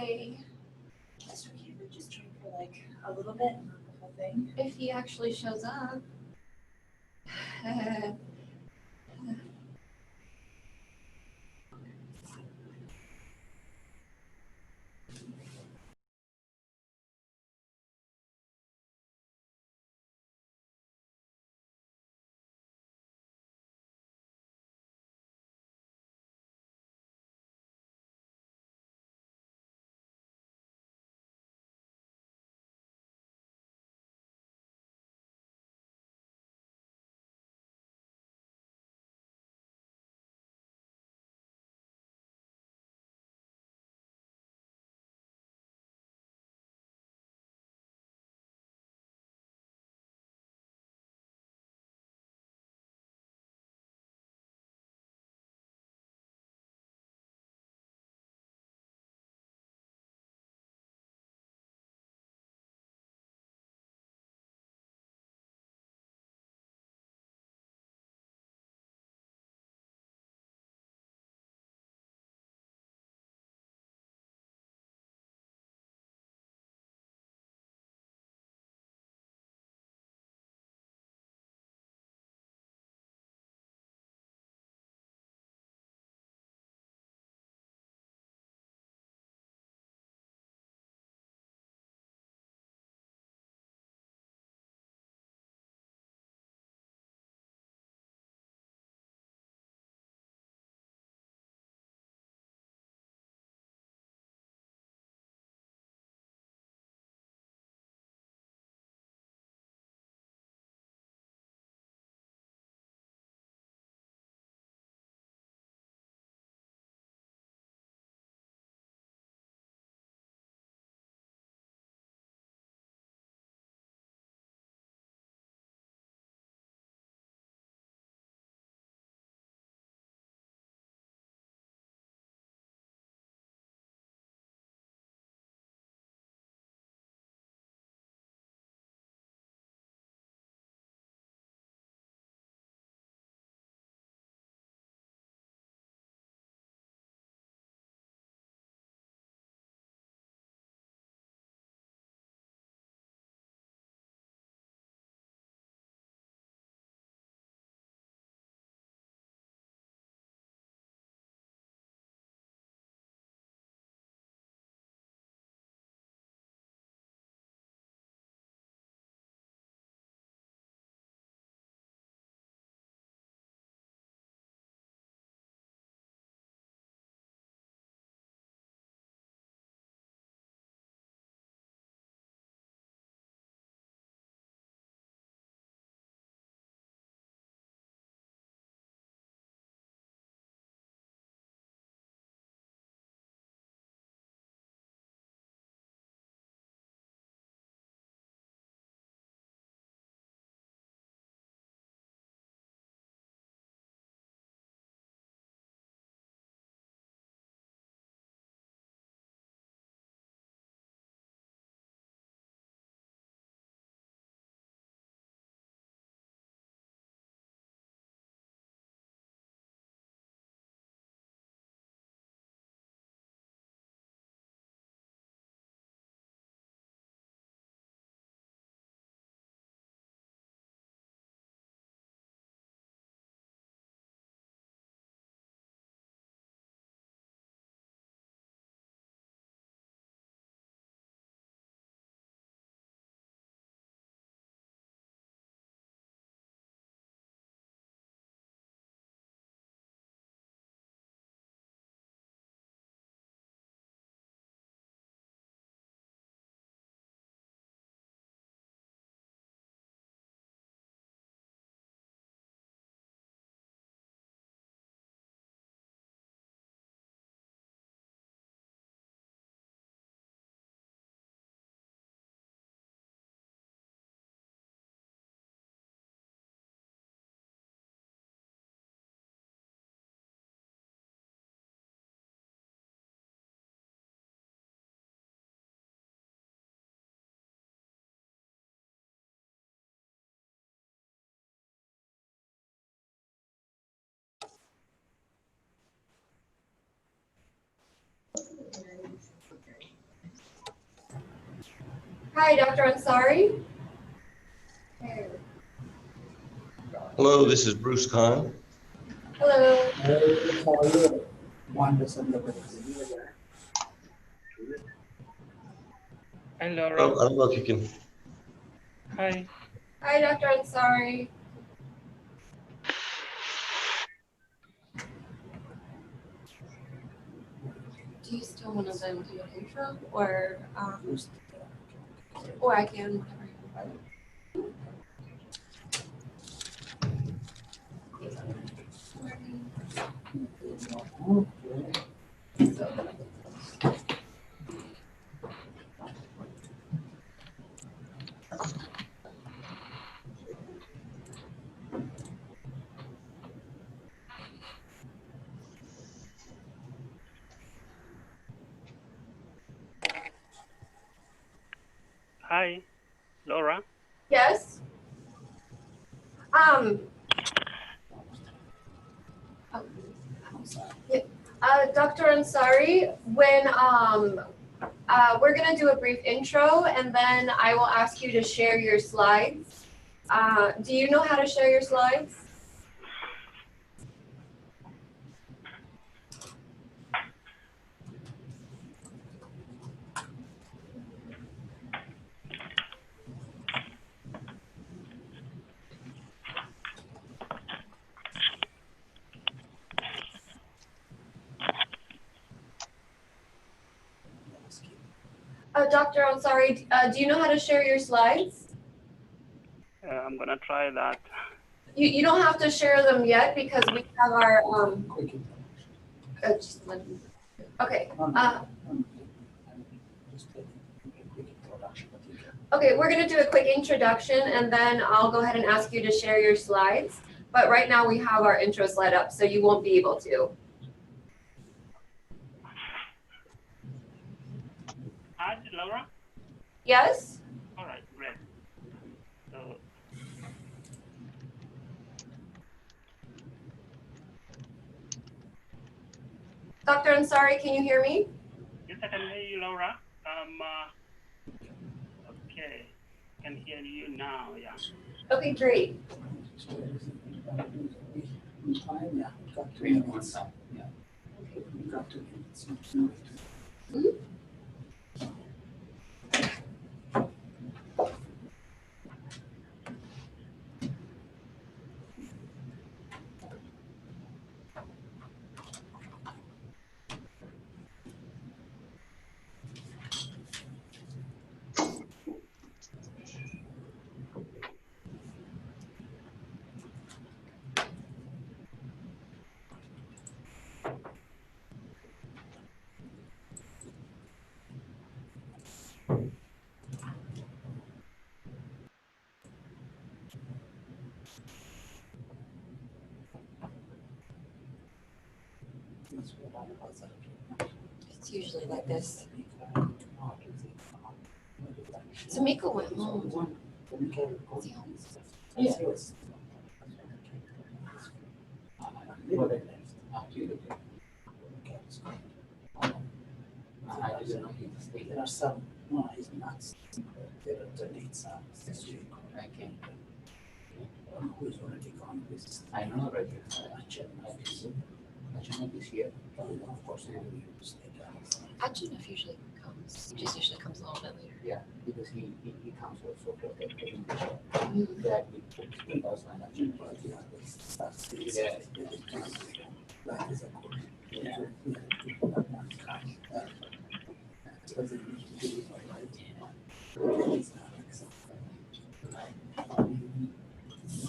say Mr. Cameron just train for like a little bit, not the whole thing. if he actually shows up. Hi, Dr. Ansari. Hello, this is Bruce Kahn. Hello. Hi, I Laura. don't know if you can. Hi. Hi, Dr. Ansari. Do you still want to then do an intro, or I can, whatever. Hi, Laura. Yes. Dr. Ansari, when we're gonna do a brief intro, and then I will ask you to share your slides. Do you know how to share your slides? Dr. Ansari, do you know how to share your slides? I'm gonna try that. You don't have to share them yet because we have our okay. Okay, we're gonna do a quick introduction, and then I'll go ahead and ask you to share your slides. But right now we have our intro slide up, so you won't be able to. Hi, Laura. Yes? All right, great. So, Dr. Ansari, can you hear me? yes, I can hear you, Laura. Okay, I can hear you now. Yeah. Okay, great. Mhm. It's usually like this. Tamika went home. Yeah. There are some, no, he's not. There are dates okay. Who is already gone with? I know already. Achin is here. Of course, he will use it. Achinef usually comes. He just usually comes a little bit later. Yeah, because he comes also for the presentation. Mhm. That he does like Achin, but yeah, that's yeah. That is a course. Yeah.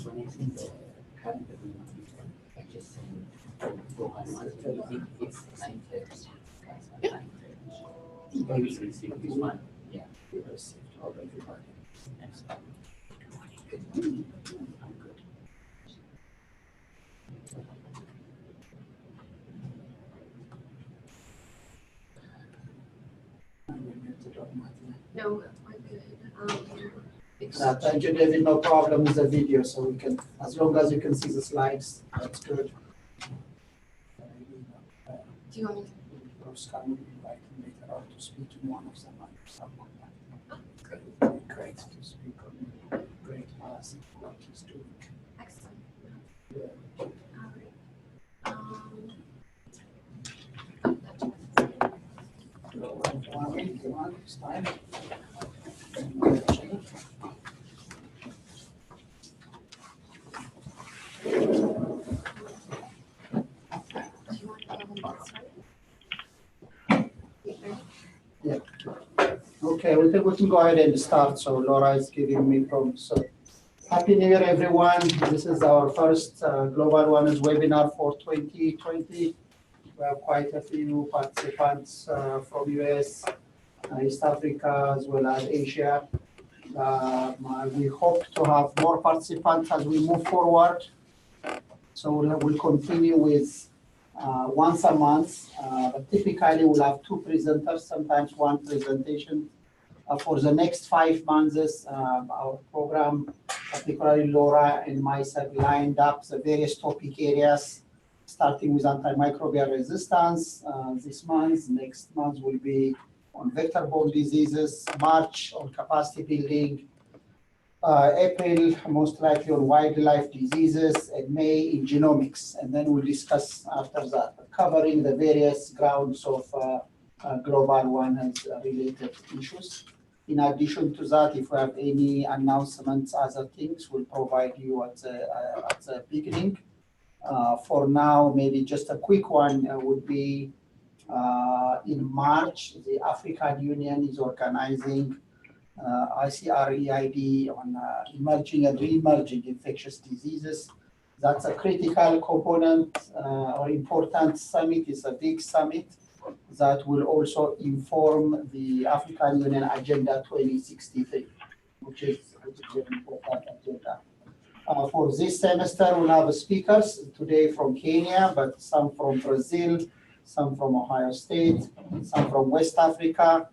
When I see the calendar, I just go on my it's 9:30. Maybe we receive this one. Yeah, we received already. Yes. I'm good. No, we're good. Thank David. No problem with the video, so we can, as long as you can see the slides, that's good. Do you want me Bruce can invite later on to speak to one of them or someone. to? right to speak on great mass what he's doing. Excellent. Yeah. All right. One this time. Yeah. Okay, we can go ahead and start. So Laura is giving me prompts. So Happy New Year, everyone. This is our first Global Wellness webinar for 2020. We have quite a few participants from US, East Africa, as well as Asia. We hope to have more participants as we move forward. So we'll continue with once a month, but typically we'll have two presenters, sometimes one presentation. For the next 5 months, our program, particularly Laura and myself, lined up the various topic areas, starting with antimicrobial resistance this month. Next month will be on vector-borne diseases, March on capacity building, April most likely on wildlife diseases, and May in genomics. And then we'll discuss after that, covering the various grounds of global wellness related issues. In addition to that, if we have any announcements, other things, we'll provide you at the beginning. For now, maybe just a quick one would be in March, the African Union is organizing ICREID on emerging and re-emerging infectious diseases. That's a critical component or important summit. It's a big summit that will also inform the African Union Agenda 2063, which is an important agenda. For this semester, we'll have speakers today from Kenya, but some from Brazil, some from Ohio State, some from West Africa,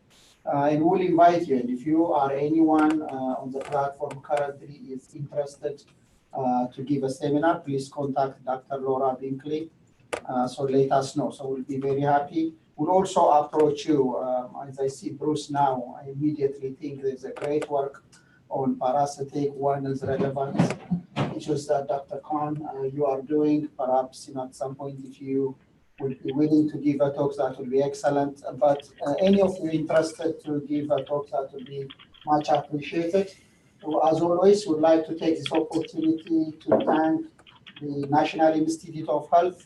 and we'll invite you. And if you are anyone on the platform currently is interested to give a seminar, please contact Dr. Laura Binkley. So let us know. So we'll be very happy. We'll also approach you. As I see Bruce now, I immediately think there's a great work on parasitic wellness relevant issues that Dr. Khan, you are doing. Perhaps at some point, if you would be willing to give a talk, that would be excellent. But any of you interested to give a talk, that would be much appreciated. So as always, we'd like to take this opportunity to thank the National Institute of Health,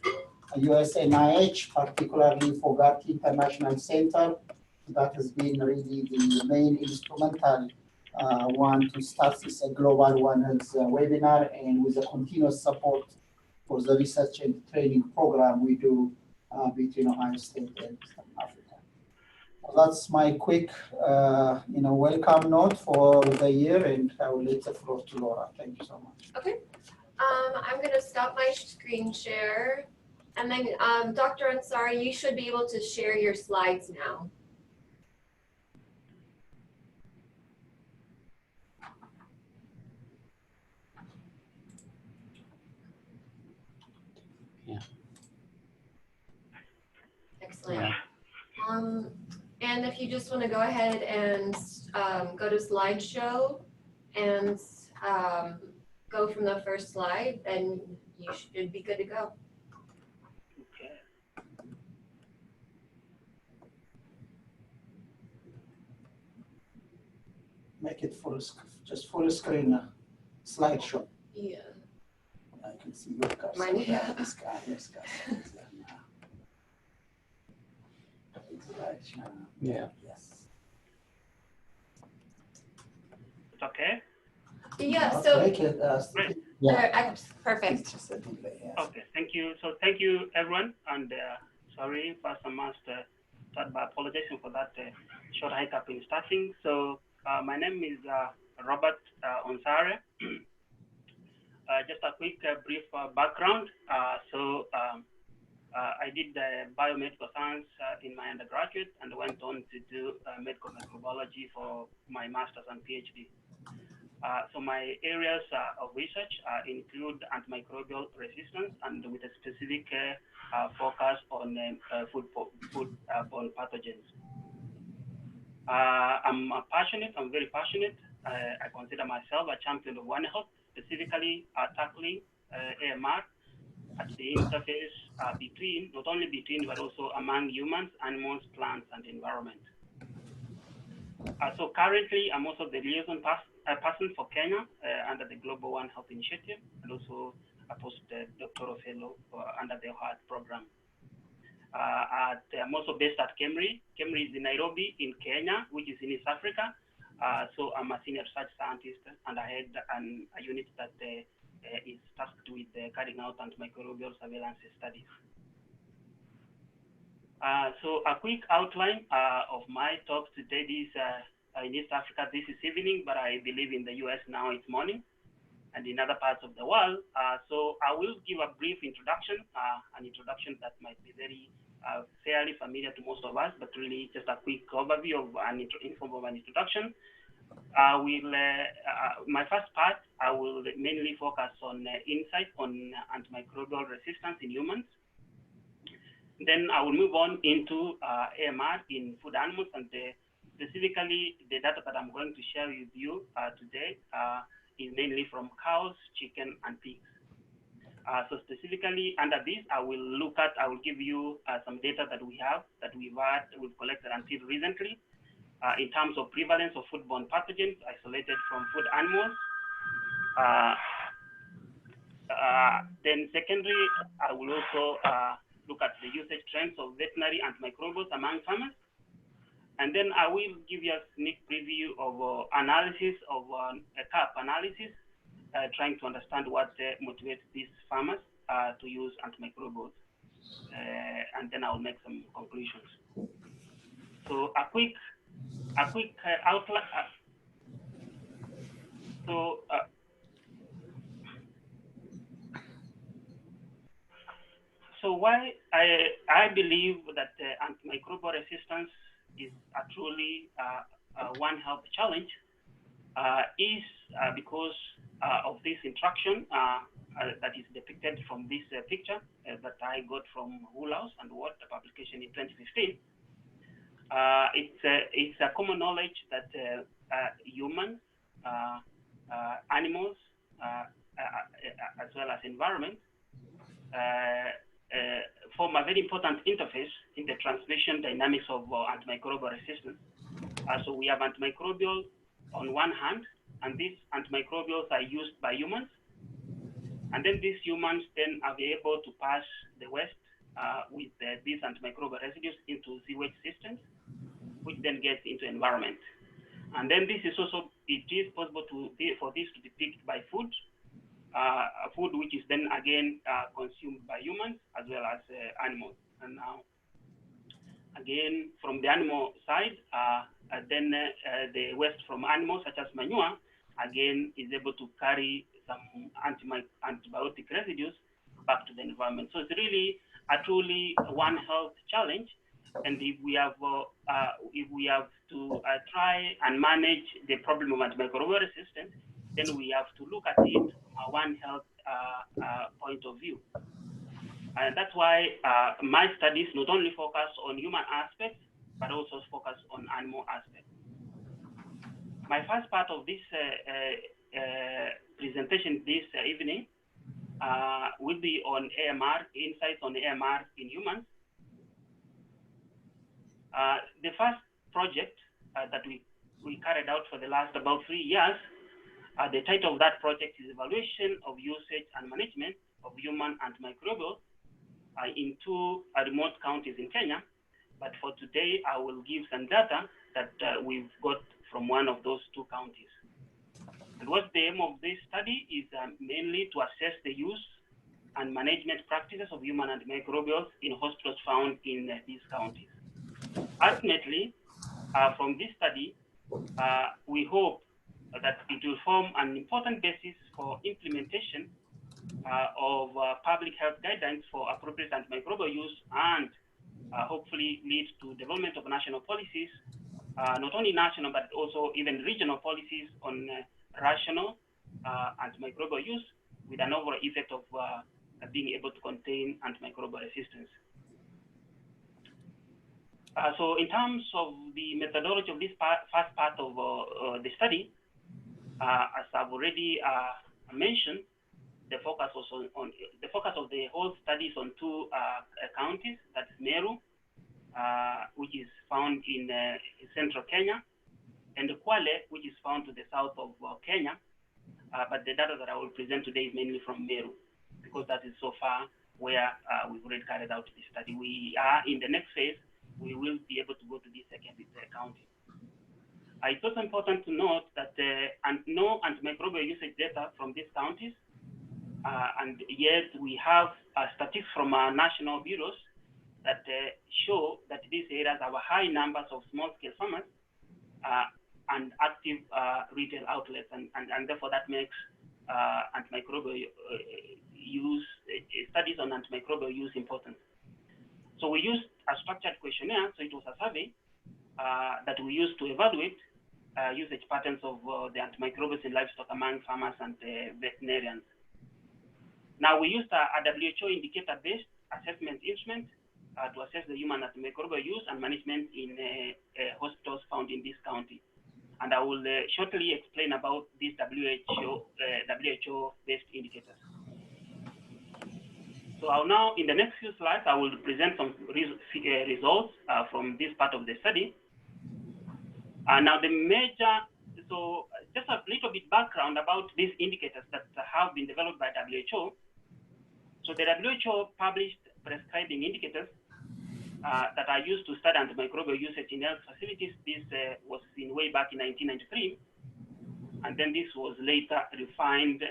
USNIH, particularly Fogarty International Center. That has been really the main instrumental one to start this global wellness webinar, and with the continuous support for the research and training program we do between Ohio State and Africa. So that's my quick welcome note for the year, and I will let the floor to Laura. Thank you so much. Okay. I'm going to stop my screen share. And then, Dr. Ansari, you should be able to share your slides now. Yeah. Excellent. Yeah. And if you just want to go ahead and go to slideshow and go from the first slide, then you should be good to go. Okay. Make it just full screen slideshow. Yeah. I can see your cursor. Mine, yeah. This guy. Yeah. Yes. It's okay? Yeah, so Great. perfect. It's just a delay, yes. Okay, thank you. So thank you, everyone. And sorry, first I must start by apologizing for that short hiccup in starting. So my name is Robert Onsare. Just a quick brief background. I did biomedical science in my undergraduate and went on to do medical microbiology for my master's and PhD. So my areas of research include antimicrobial resistance, and with a specific focus on foodborne pathogens. I'm very passionate I consider myself a champion of One Health, specifically tackling AMR at the interface between, not only between, but also among humans, animals, plants, and environment. So currently, I'm also the liaison person for Kenya under the Global One Health Initiative, and also a postdoctoral fellow under the GOHi program. I'm also based at KEMRI. KEMRI is in Nairobi, in Kenya, which is in East Africa. So I'm a senior research scientist, and I head a unit that is tasked with carrying out antimicrobial surveillance studies. So a quick outline of my talk today is in East Africa this is evening, but I believe in the US now it's morning, and in other parts of the world. So I will give a brief introduction, an introduction that might be very fairly familiar to most of us, but really just a quick overview of in form of an introduction. My first part, I will mainly focus on insights on antimicrobial resistance in humans. Then I will move on into AMR in food animals, and specifically the data that I'm going to share with you today is mainly from cows, chicken, and pigs. So specifically under this, I will give you some data that we've collected until recently in terms of prevalence of foodborne pathogens isolated from food animals. Then secondly, I will also look at the usage trends of veterinary antimicrobials among farmers. And then I will give you a sneak preview of analysis of a CAP analysis, trying to understand what motivates these farmers to use antimicrobials. And then I'll make some conclusions. So a quick outline. So why I believe that antimicrobial resistance is a truly One Health challenge is because of this interaction that is depicted from this picture that I got from Woolhouse and Water publication in 2015. It's a common knowledge that humans, animals, as well as environment, form a very important interface in the transmission dynamics of antimicrobial resistance. So we have antimicrobial on one hand, and these antimicrobials are used by humans. And then these humans then are able to pass the waste with these antimicrobial residues into sewage systems, which then gets into environment. And then this is also, it is possible for this to be picked by food, food which is then again consumed by humans as well as animals. And now, again, from the animal side, then the waste from animals such as manure, again, is able to carry some antibiotic residues back to the environment. So it's really a truly One Health challenge. And if we have to try and manage the problem of antimicrobial resistance, then we have to look at it from a One Health point of view. And that's why my studies not only focus on human aspects, but also focus on animal aspects. My first part of this presentation this evening will be on AMR, insights on AMR in humans. The first project that we carried out for the last about 3 years, the title of that project is Evaluation of Usage and Management of Human Antimicrobials in 2 remote counties in Kenya. But for today, I will give some data that we've got from one of those 2 counties. And what the aim of this study is mainly to assess the use and management practices of human antimicrobials in hospitals found in these counties. Ultimately, from this study, we hope that it will form an important basis for implementation of public health guidelines for appropriate antimicrobial use and hopefully lead to development of national policies, not only national, but also even regional policies on rational antimicrobial use with an overall effect of being able to contain antimicrobial resistance. So in terms of the methodology of this first part of the study, As I've already mentioned, the focus was on the focus of the whole study is on two counties. That's Meru, which is found in central Kenya, and Kwale, which is found to the south of Kenya. But the data that I will present today is mainly from Meru, because that is so far where we've already carried out this study. We are in the next phase. We will be able to go to the second county. It's also important to note that no antimicrobial usage data from these counties, and yet we have statistics from our national bureaus that show that these areas have high numbers of small-scale farmers and active retail outlets, and therefore that makes antimicrobial use, studies on antimicrobial use important. So we used a structured questionnaire, so it was a survey that we used to evaluate usage patterns of the antimicrobials in livestock among farmers and veterinarians. Now we used a WHO indicator-based assessment instrument to assess the human antimicrobial use and management in hospitals found in this county. And I will shortly explain about these WHO-based indicators. So I'll now, in the next few slides, I will present some results from this part of the study. Now the major, so just a little bit background about these indicators that have been developed by WHO. So the WHO published prescribing indicators that are used to study antimicrobial usage in health facilities. This was seen way back in 1993. And then this was later refined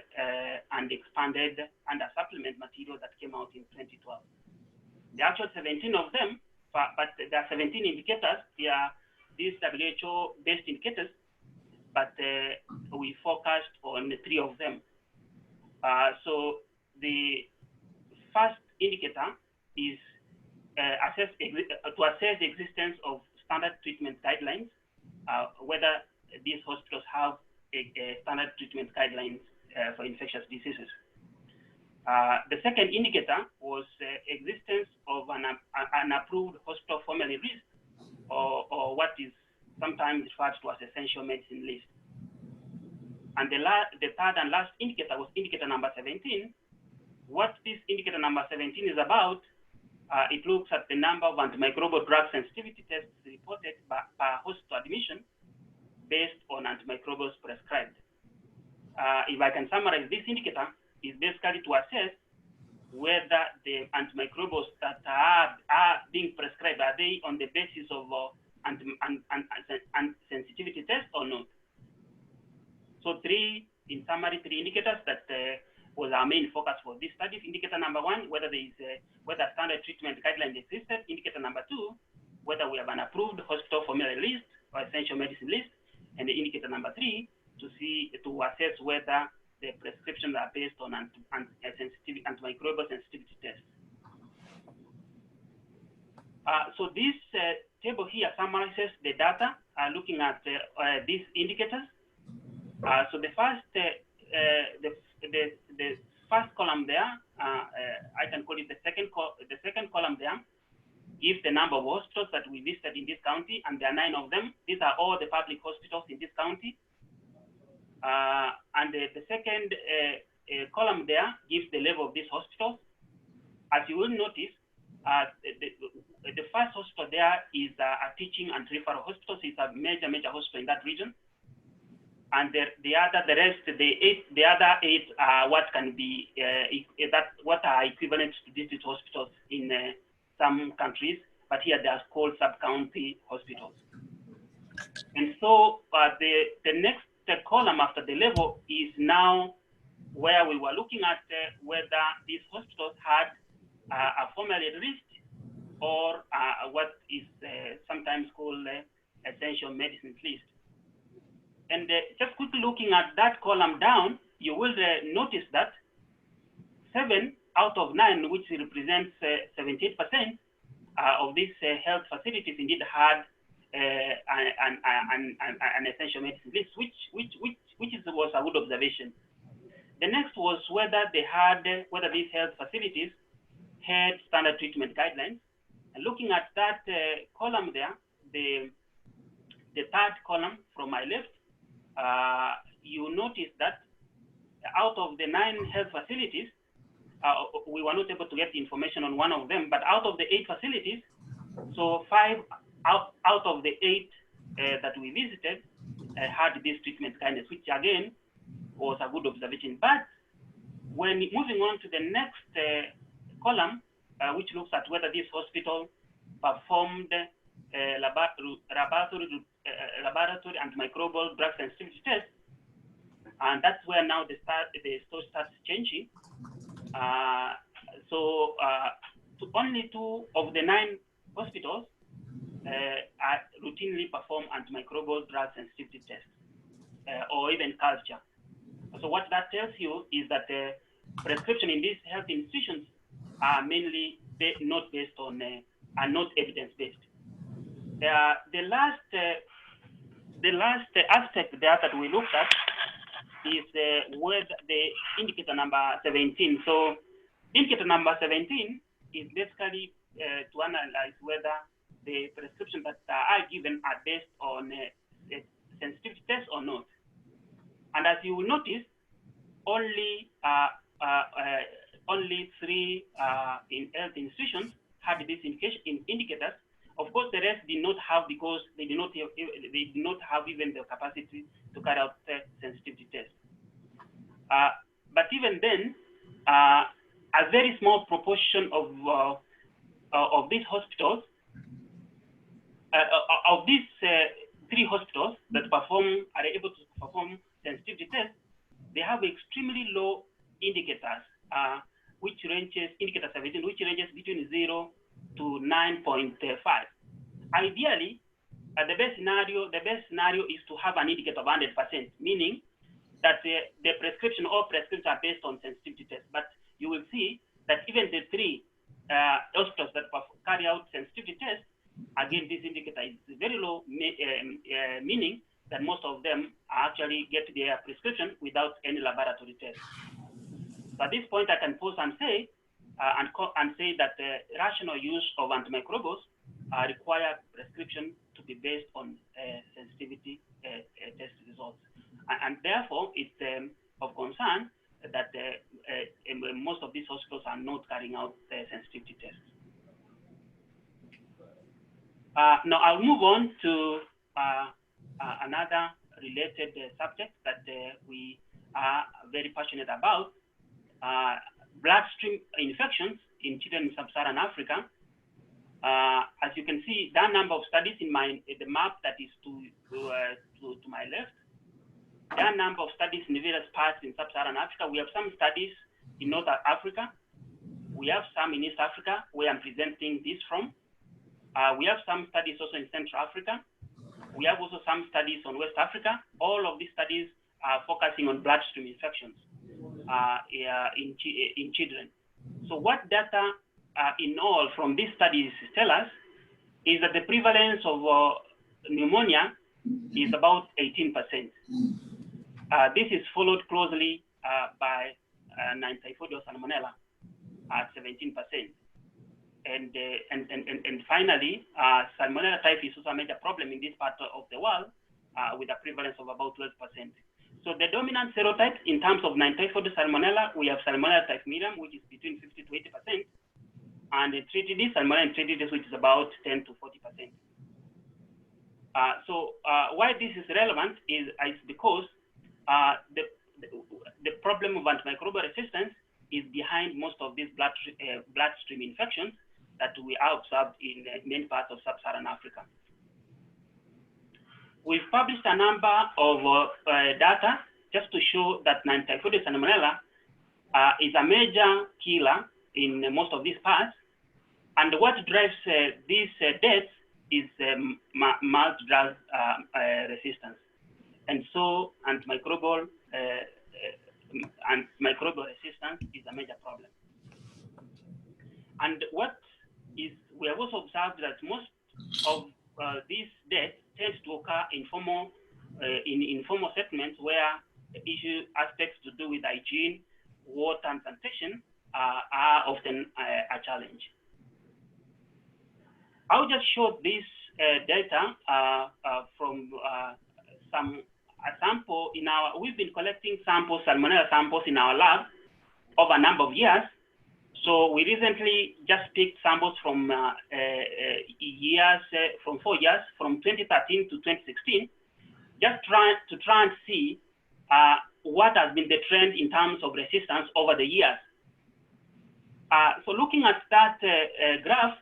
and expanded under supplement material that came out in 2012. The actual 17 of them, but there are 17 indicators. They are these WHO-based indicators, but we focused on 3 of them. So the first indicator is to assess the existence of standard treatment guidelines, whether these hospitals have a standard treatment guidelines for infectious diseases. The second indicator was existence of an approved hospital formulary list, or what is sometimes referred to as essential medicine list. And the third and last indicator was indicator number 17. What this indicator number 17 is about, it looks at the number of antimicrobial drug sensitivity tests reported per hospital admission based on antimicrobials prescribed. If I can summarize, this indicator is basically to assess whether the antimicrobials that are being prescribed, are they on the basis of sensitivity tests or not? So in summary, 3 indicators that was our main focus for this study. Indicator number 1, whether there is whether standard treatment guidelines existed. Indicator number 2, whether we have an approved hospital formulary list or essential medicine list. And the indicator number 3, to assess whether the prescriptions are based on antimicrobial sensitivity tests. So this table here summarizes the data looking at these indicators. So the first column there, I can call it the second column there, gives the number of hospitals that we visited in this county, and there are 9 of them. These are all the public hospitals in this county. And the second column there gives the level of these hospitals. As you will notice, the first hospital there is a teaching and referral hospital. So it's a major hospital in that region. And the other 8 are what can be what are equivalent to district hospitals in some countries, but here they are called sub-county hospitals. And so the next column after the level is now where we were looking at whether these hospitals had a formulary list or what is sometimes called essential medicines list. And just quickly looking at that column down, you will notice that 7 out of 9, which represents 78% of these health facilities, indeed had an essential medicine list, which was a good observation. The next was whether these health facilities had standard treatment guidelines. And looking at that column there, the third column from my left, you you notice that out of the 9 health facilities, we were not able to get the information on one of them, but out of the 8 facilities, so 5 out of the 8 that we visited had this treatment kindness, which again was a good observation. But when moving on to the next column, which looks at whether this hospital performed laboratory antimicrobial drug sensitivity tests, and that's where now the story starts changing. So only 2 of the 9 hospitals routinely perform antimicrobial drug sensitivity tests or even culture. So what that tells you is that prescription in these health institutions are mainly not based on, are not evidence-based. The last aspect there that we looked at is with the indicator number 17. So indicator number 17 is basically to analyze whether the prescriptions that are given are based on sensitivity tests or not. And as you will notice, only 3 in health institutions had these indicators. Of course, the rest did not have, because they did not have even the capacity to carry out sensitivity tests. But even then, a very small proportion of these hospitals, of these 3 hospitals that are able to perform sensitivity tests, they have extremely low indicators, which ranges, indicator 17, which ranges between 0 to 9.5. Ideally, the best scenario is to have an indicator of 100%, meaning that the prescription or prescriptions are based on sensitivity tests. But you will see that even the 3 hospitals that carry out sensitivity tests, again, this indicator is very low, meaning that most of them actually get their prescription without any laboratory test. So at this point, I can pause and say, that the rational use of antimicrobials require prescription to be based on sensitivity test results. And therefore, it's of concern that most of these hospitals are not carrying out sensitivity tests. Now I'll move on to another related subject that we are very passionate about, bloodstream infections in children in Sub-Saharan Africa. As you can see, there are a number of studies in the map that is to my left. There are a number of studies in various parts in Sub-Saharan Africa. We have some studies in North Africa. We have some in East Africa, where I'm presenting this from. We have some studies also in Central Africa. We have also some studies on West Africa. All of these studies are focusing on bloodstream infections in children. So what data in all from these studies tell us is that the prevalence of pneumonia is about 18%. This is followed closely by Untitled Salmonella at 17%. And finally, Salmonella typhi is also a major problem in this part of the world with a prevalence of about 12%. So the dominant serotypes in terms of Untitled Salmonella, we have Salmonella typhi medium, which is between 50 to 80%, and treated Salmonella treated, which is about 10 to 40%. So why this is relevant is because the problem of antimicrobial resistance is behind most of these bloodstream infections that we are observed in many parts of Sub-Saharan Africa. We've published a number of data just to show that Untitled Salmonella is a major killer in most of these parts. And what drives these deaths is mild drug resistance. And so antimicrobial resistance is a major problem. And we have also observed that most of these deaths tend to occur in informal settlements where issue aspects to do with hygiene, water, and sanitation are often a challenge. I'll just show this data from some a sample we've been collecting samples, salmonella samples in our lab over a number of years. So we recently just picked samples from from 4 years, from 2013 to 2016, just to try and see what has been the trend in terms of resistance over the years. So looking at that graph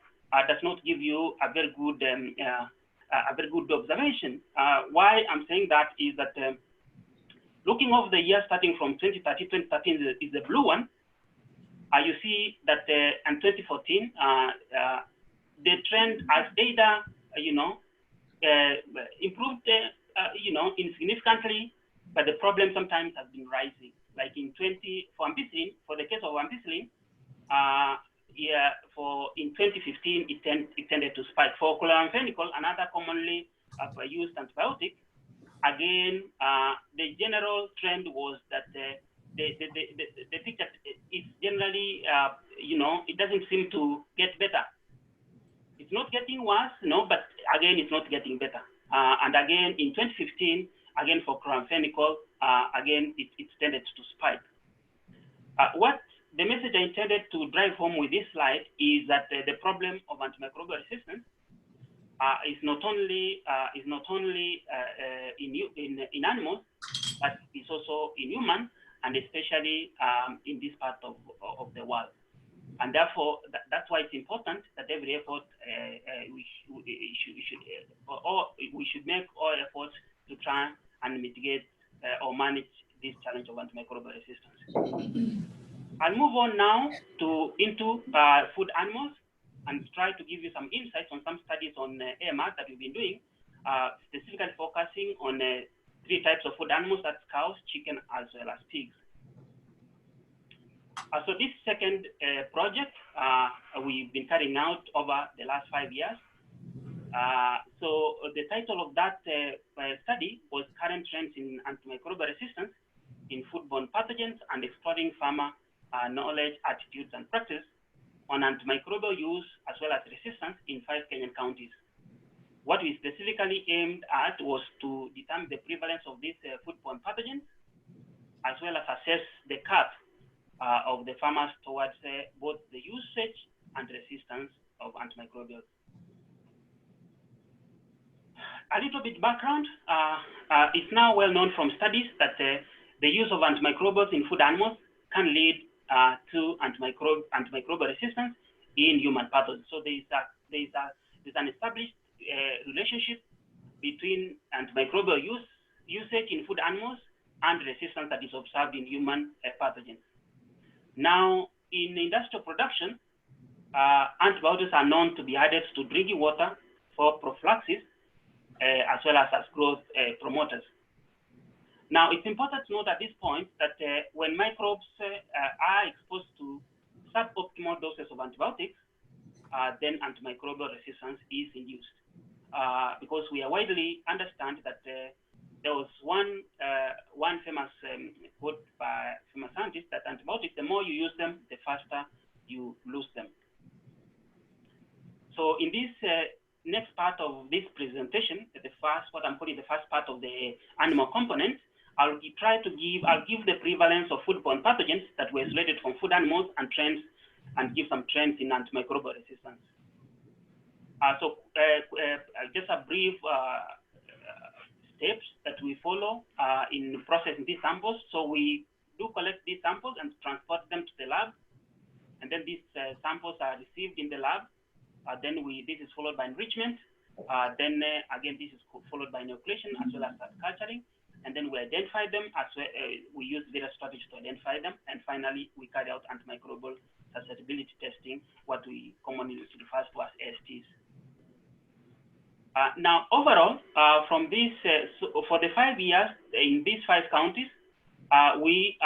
does not give you a very good observation. Why I'm saying that is that looking over the years starting from 2013 is the blue one. You see that in 2014, the trend has either, improved, insignificantly, but the problem sometimes has been rising. Like for ampicillin, for the case of ampicillin, in 2015, it tended to spike. For chloramphenicol, another commonly used antibiotic, again, the general trend was that the picture is generally, it doesn't seem to get better. It's not getting worse, no, but again, it's not getting better. And again, in 2015, again for chloramphenicol, again, it tended to spike. What the message I intended to drive home with this slide is that the problem of antimicrobial resistance is not only in animals, but it's also in humans, and especially in this part of the world. And therefore, that's why it's important that every effort we should make all efforts to try and mitigate or manage this challenge of antimicrobial resistance. I'll move on now into food animals and try to give you some insights on some studies on AMR that we've been doing, specifically focusing on 3 types of food animals, that's cows, chicken, as well as pigs. So this second project we've been carrying out over the last 5 years. So the title of that study was Current Trends in Antimicrobial Resistance in Foodborne Pathogens and Exploring Farmer Knowledge, Attitudes, and Practice on Antimicrobial Use as well as Resistance in 5 Kenyan counties. What we specifically aimed at was to determine the prevalence of these foodborne pathogens, as well as assess the curve of the farmers towards both the usage and resistance of antimicrobials. A little bit background, it's now well known from studies that the use of antimicrobials in food animals can lead to antimicrobial resistance in human pathogens. So there's an established relationship between antimicrobial usage in food animals and resistance that is observed in human pathogens. Now, in industrial production, antibiotics are known to be added to drinking water for prophylaxis as well as growth promoters. Now, it's important to note at this point that when microbes are exposed to suboptimal doses of antibiotics, then antimicrobial resistance is induced. Because we are widely understand that there was one famous quote by famous scientist that antibiotics, the more you use them, the faster you lose them. So in this next part of this presentation, what I'm calling the first part of the animal component, I'll give the prevalence of foodborne pathogens that were isolated from food animals and trends, and give some trends in antimicrobial resistance. Just a brief steps that we follow in processing these samples. So we do collect these samples and transport them to the lab, and then these samples are received in the lab. This is followed by enrichment. Again, this is followed by inoculation as well as culturing. And then we identify them as well, we use various strategies to identify them. And finally, we carry out antimicrobial susceptibility testing, what we commonly refer to as ASTs. Now, overall, from this, for the 5 years in these 5 counties, we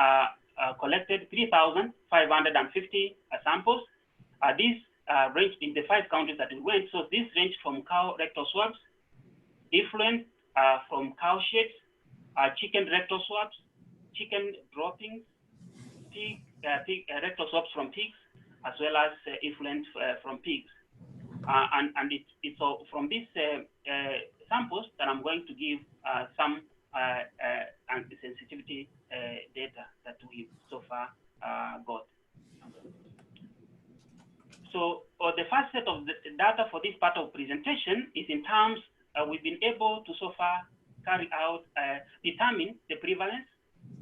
collected 3,550 samples. These ranged in the 5 counties that we went. So this ranged from cow rectal swabs, effluent from cow sheds, chicken rectal swabs, chicken droppings, pig rectal swabs from pigs, as well as effluent from pigs. And it's from these samples that I'm going to give some and the sensitivity data that we so far got. So the first set of the data for this part of presentation is in terms we've been able to so far carry out, determine the prevalence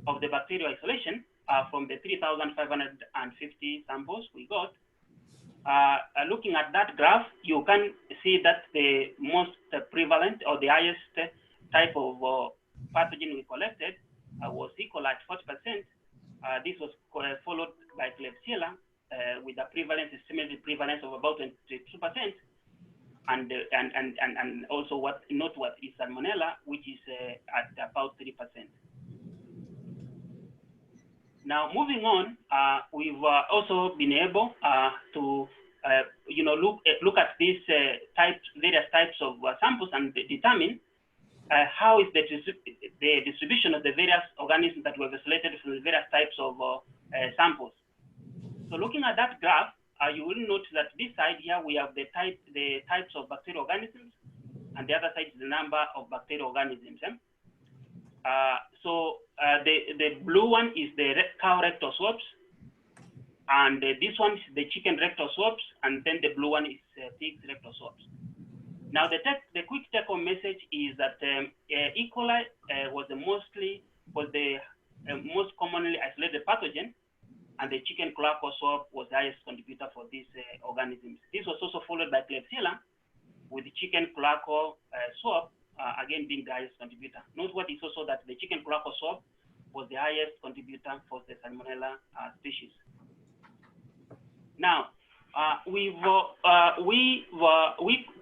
of the bacterial isolation from the 3,550 samples we got. Looking at that graph, you can see that the most prevalent or the highest type of pathogen we collected was E. coli at 40%. This was followed by Klebsiella with a prevalence, estimated prevalence of about 22%. And also what noteworthy is Salmonella, which is at about 3%. Now, moving on, we've also been able to look at these various types of samples and determine how is the distribution of the various organisms that were isolated from the various types of samples. So looking at that graph, you will notice that this side here we have the types of bacterial organisms, and the other side is the number of bacterial organisms. The blue one is the cow rectal swabs, and this one is the chicken rectal swabs, and then the blue one is pig rectal swabs. Now the quick take-home message is that E. coli was the most commonly isolated pathogen, and the chicken cloaca swab was the highest contributor for these organisms. This was also followed by Klebsiella, with the chicken cloaca swab again being the highest contributor. Note what is also that the chicken cloaca swab was the highest contributor for the Salmonella species. Now, we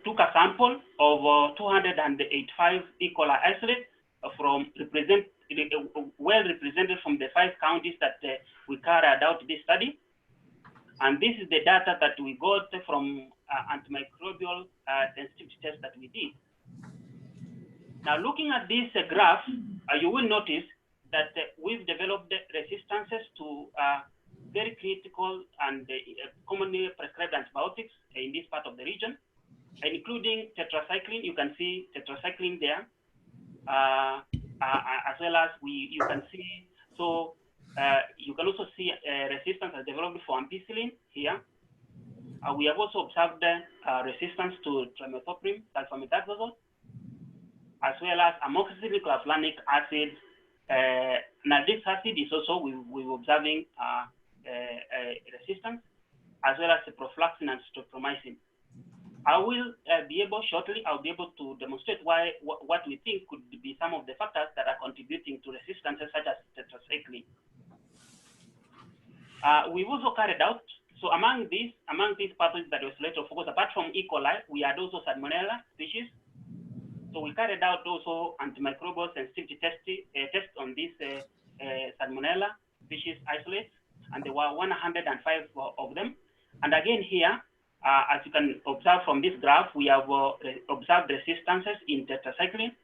took a sample of 285 E. coli isolates from well represented from the 5 counties that we carried out this study. And this is the data that we got from antimicrobial sensitivity test that we did. Now, looking at this graph, you will notice that we've developed resistances to very critical and commonly prescribed antibiotics in this part of the region, including tetracycline. You can see tetracycline there, as well as you can see, so you can also see resistance has developed for ampicillin here. We have also observed resistance to trimethoprim, sulfamethoxazole, as well as amoxicillin clavulanic acid. Now this acid is also we were observing resistance, as well as ciprofloxacin and streptomycin. I will be able shortly, I'll be able to demonstrate what we think could be some of the factors that are contributing to resistances such as tetracycline. We've also carried out, so among these pathogens that were selected, of course, apart from E. coli, we had also Salmonella species. So we carried out also antimicrobial sensitivity tests on these Salmonella species isolates, and there were 105 of them. And again here, as you can observe from this graph, we have observed resistances in tetracycline,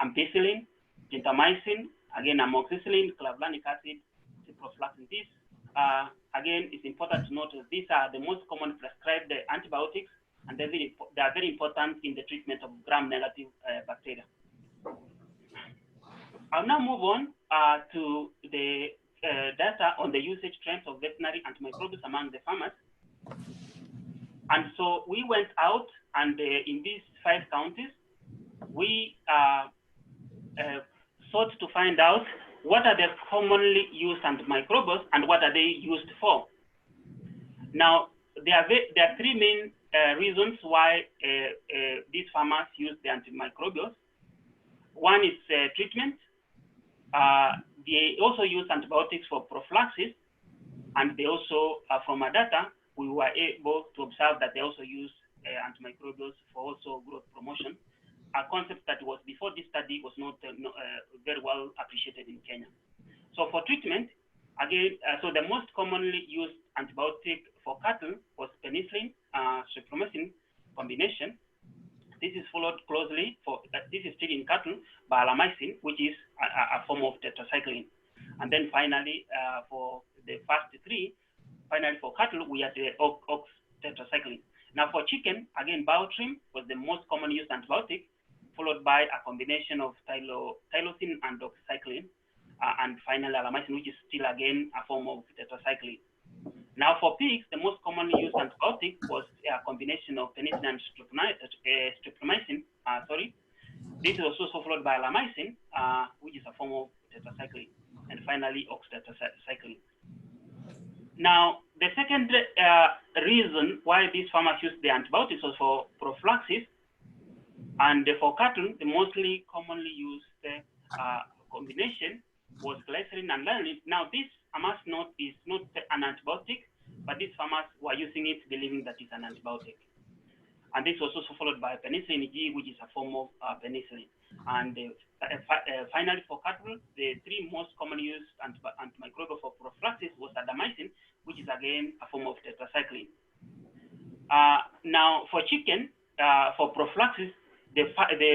ampicillin, gentamicin, again amoxicillin, clavulanic acid, ciprofloxacin. This, again, it's important to note that these are the most common prescribed antibiotics, and they are very important in the treatment of gram-negative bacteria. I'll now move on to the data on the usage trends of veterinary antimicrobials among the farmers. And so we went out, and in these 5 counties, we sought to find out what are the commonly used antimicrobials and what are they used for. Now, there are 3 main reasons why these farmers use the antimicrobials. One is treatment. They also use antibiotics for prophylaxis, and they also, from our data, we were able to observe that they also use antimicrobials for also growth promotion, a concept that was before this study was not very well appreciated in Kenya. So for treatment, again, so the most commonly used antibiotic for cattle was penicillin, streptomycin combination. This is followed closely this is still in cattle by alamycin, which is a form of tetracycline. And then finally, for the first 3, finally for cattle, we had the ox tetracycline. Now for chicken, again, Bloodstream was the most commonly used antibiotic, followed by a combination of tylosin and doxycycline, and finally alamycin, which is still again a form of tetracycline. Now for pigs, the most commonly used antibiotic was a combination of penicillin and streptomycin. This is also followed by alamycin, which is a form of tetracycline, and finally oxytetracycline. Now, the second reason why these farmers used the antibiotics was for prophylaxis, and for cattle, the mostly commonly used combination was glycerin and lanolin. Now, this, I must note, is not an antibiotic, but these farmers were using it believing that it's an antibiotic. And this was also followed by penicillin G, which is a form of penicillin. And finally, for cattle, the three most commonly used antimicrobial for prophylaxis was adamycin, which is again a form of tetracycline. Now, for chicken, for prophylaxis, the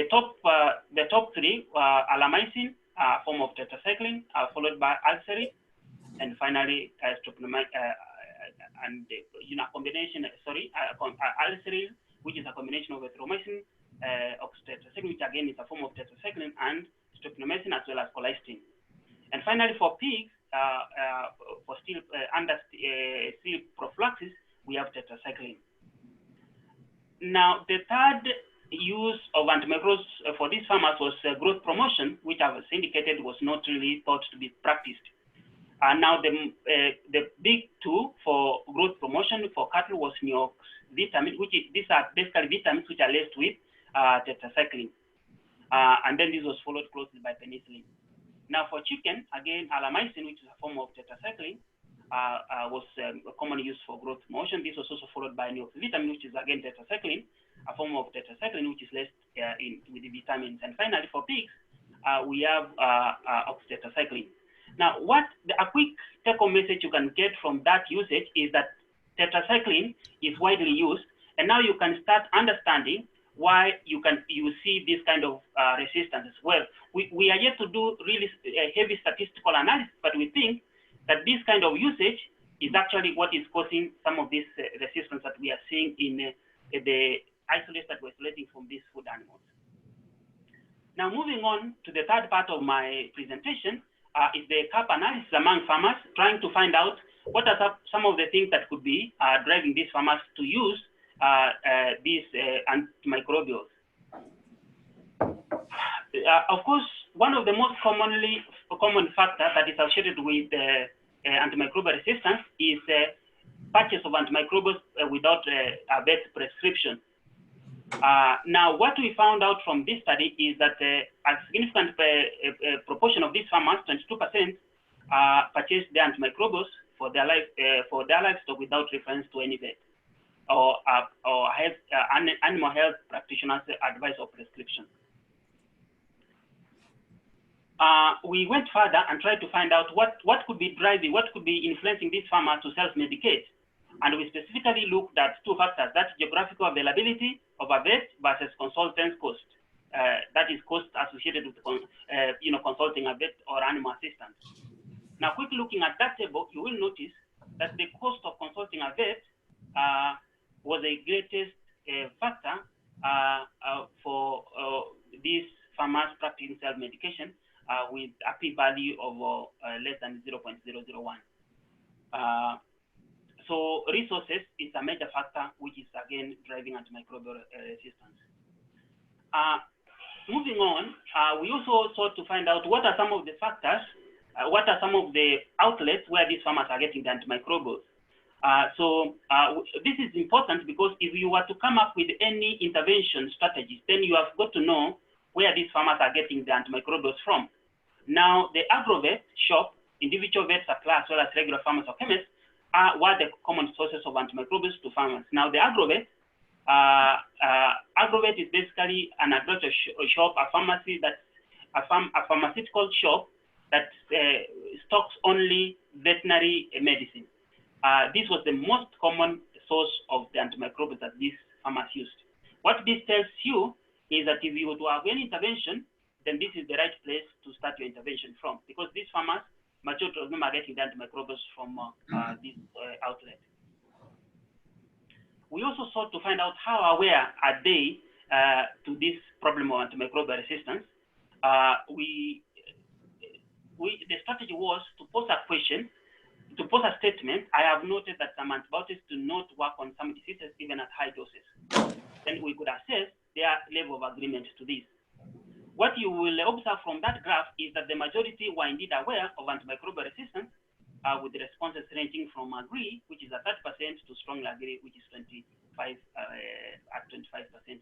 top three alamycin, a form of tetracycline, followed by alcerin, and finally combination. Alcerin, which is a combination of erythromycin, oxytetracycline, which again is a form of tetracycline, and streptomycin as well as colistin. And finally, for pigs, for still prophylaxis, we have tetracycline. Now, the third use of antimicrobials for these farmers was growth promotion, which I was indicated was not really thought to be practiced. Now, the big two for growth promotion for cattle was neoxvitamin, these are basically vitamins which are laced with tetracycline. And then this was followed closely by penicillin. Now, for chicken, again, alamycin, which is a form of tetracycline, was commonly used for growth promotion. This was also followed by neoxvitamin, which is again tetracycline, a form of tetracycline, which is laced with the vitamins. And finally, for pigs, we have oxytetracycline. Now, a quick take-home message you can get from that usage is that tetracycline is widely used, and now you can start understanding why you see this kind of resistance as well. We are yet to do really heavy statistical analysis, but we think that this kind of usage is actually what is causing some of this resistance that we are seeing in the isolates that we're isolating from these food animals. Now, moving on to the third part of my presentation is the CAP analysis among farmers, trying to find out what are some of the things that could be driving these farmers to use these antimicrobials. Of course, one of the most common factors that is associated with antimicrobial resistance is purchase of antimicrobials without a vet prescription. Now, what we found out from this study is that a significant proportion of these farmers, 22%, purchased the antimicrobials for their livestock without reference to any vet or animal health practitioners' advice or prescription. We went further and tried to find out what could be driving, what could be influencing these farmers to self-medicate. And we specifically looked at two factors, that's geographical availability of a vet versus consultant's cost. That is cost associated with consulting a vet or animal assistant. Now, quickly looking at that table, you will notice that the cost of consulting a vet was the greatest factor for these farmers practicing self-medication with a p-value of less than 0.001. So resources is a major factor, which is again driving antimicrobial resistance. Moving on, we also sought to find out what are some of the factors, what are some of the outlets where these farmers are getting the antimicrobials. This is important because if you were to come up with any intervention strategies, then you have got to know where these farmers are getting the antimicrobials from. Now, the agrovet shop, individual vet supply, as well as regular farmers or chemists, were the common sources of antimicrobials to farmers. Now, the agrovet is basically an agriculture shop, a pharmacy that's a pharmaceutical shop that stocks only veterinary medicine. This was the most common source of the antimicrobials that these farmers used. What this tells you is that if you were to have any intervention, then this is the right place to start your intervention from, because these farmers, majority of them are getting the antimicrobials from this outlet. We also sought to find out how aware are they to this problem of antimicrobial resistance, the strategy was to pose a question, to pose a statement. I have noted that some antibiotics do not work on some diseases even at high doses. Then we could assess their level of agreement to this. What you will observe from that graph is that the majority were indeed aware of antimicrobial resistance, with the responses ranging from agree, which is at 30%, to strongly agree, which is 25%.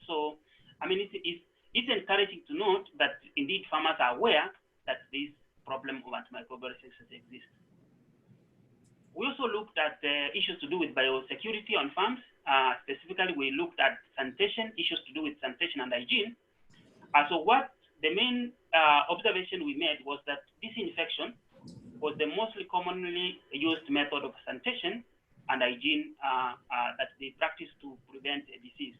So, I mean, it's encouraging to note that indeed farmers are aware that this problem of antimicrobial resistance exists. We also looked at issues to do with biosecurity on farms. Specifically, we looked at sanitation, issues to do with sanitation and hygiene. So what the main observation we made was that disinfection was the mostly commonly used method of sanitation and hygiene that they practice to prevent a disease.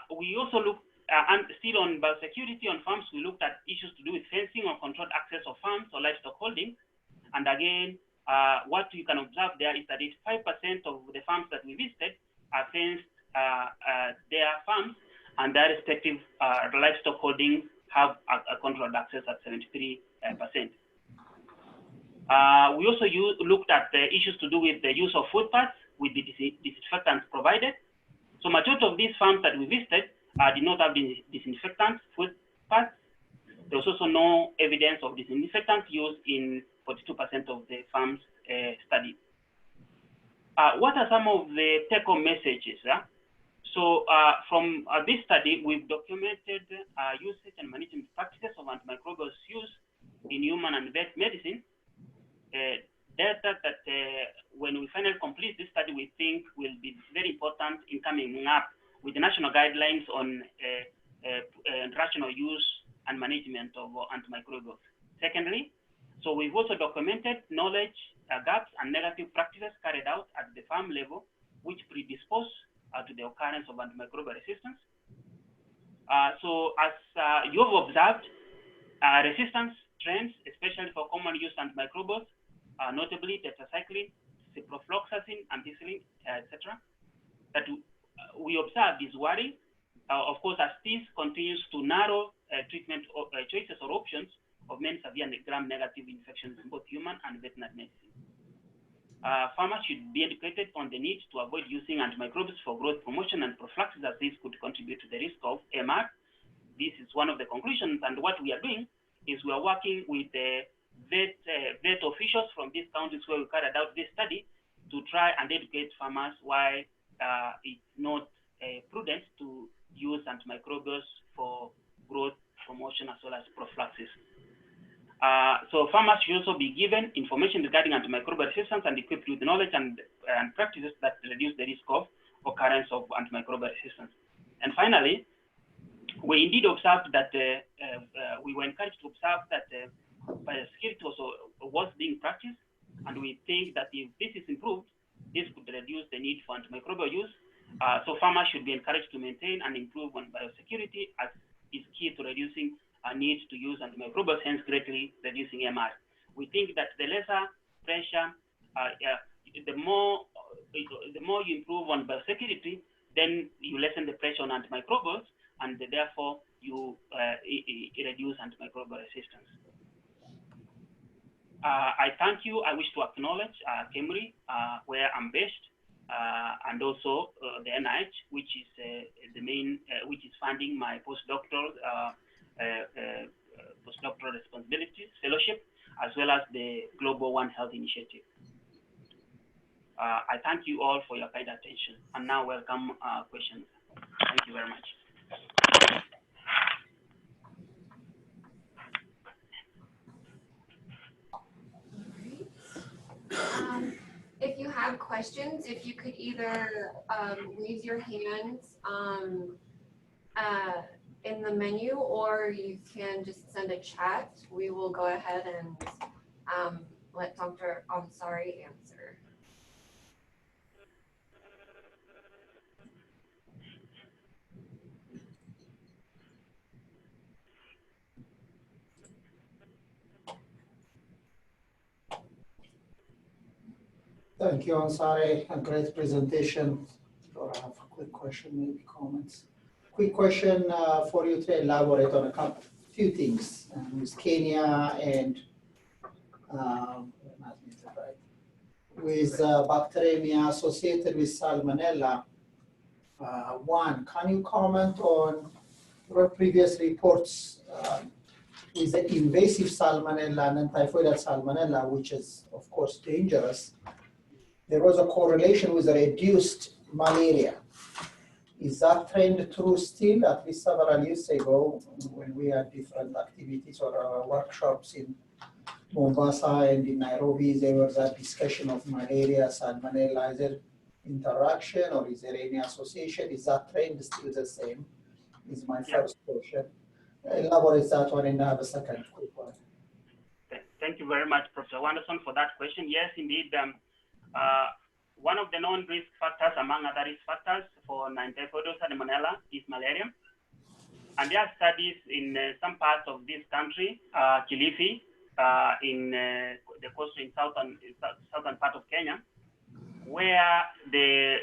We also looked, and still on biosecurity on farms, we looked at issues to do with fencing or controlled access of farms or livestock holdings. And again, what you can observe there is that 85% of the farms that we visited are fenced their farms, and their respective livestock holdings have a controlled access at 73%. We also looked at the issues to do with the use of food pads with the disinfectants provided. So majority of these farms that we visited did not have disinfectant food pads. There was also no evidence of disinfectant used in 42% of the farms studied. What are some of the take-home messages? So from this study, we've documented usage and management practices of antimicrobials use in human and vet medicine. Data that when we finally complete this study, we think will be very important in coming up with the national guidelines on rational use and management of antimicrobials. Secondly, so we've also documented knowledge gaps and negative practices carried out at the farm level, which predispose to the occurrence of antimicrobial resistance. So as you have observed, resistance trends, especially for common use antimicrobials, notably tetracycline, ciprofloxacin, ampicillin, etc., that we observed is worrying. Of course, as this continues to narrow treatment choices or options of many severe gram-negative infections in both human and veterinary medicine. Farmers should be educated on the need to avoid using antimicrobials for growth promotion and prophylaxis, as this could contribute to the risk of MR. This is one of the conclusions, and what we are doing is we are working with the vet officials from these counties where we carried out this study to try and educate farmers why it's not prudent to use antimicrobials for growth promotion as well as prophylaxis. So farmers should also be given information regarding antimicrobial resistance and equipped with knowledge and practices that reduce the risk of occurrence of antimicrobial resistance. And finally, we indeed observed that we were encouraged to observe that biosecurity also was being practiced, and we think that if this is improved, this could reduce the need for antimicrobial use. So farmers should be encouraged to maintain and improve on biosecurity, as is key to reducing need to use antimicrobials, hence greatly reducing MR. We think that the lesser pressure, the more you improve on biosecurity, then you lessen the pressure on antimicrobials, and therefore you reduce antimicrobial resistance. I thank you. I wish to acknowledge KEMRI, where I'm based, and also the NIH, which is the main, which is funding my postdoctoral responsibilities fellowship, as well as the Global One Health Initiative. I thank you all for your kind attention, and now welcome questions. Thank you very much. If you have questions, if you could either raise your hands in the menu, or you can just send a chat. We will go ahead and let Dr. Ansari answer. Thank you, Ansari. A great presentation. I have a quick question, maybe comments. Quick question for you to elaborate on a few things with Kenya and with bacteremia associated with salmonella. One, can you comment on your previous reports with the invasive salmonella and antifoidal salmonella, which is of course dangerous? There was a correlation with a reduced malaria. Is that trend true still? At least several years ago, when we had different activities or workshops in Mombasa and in Nairobi, there was a discussion of malaria, salmonella. Is there interaction or is there any association? Is that trend still the same? Is my first question. Elaborate that one and I have a second quick one. Thank you very much, Professor Wanderson, for that question. Yes, indeed. One of the known risk factors, among other risk factors for antifoidal salmonella, is malaria. And there are studies in some parts of this country, Kilifi, in the coast in southern part of Kenya, where the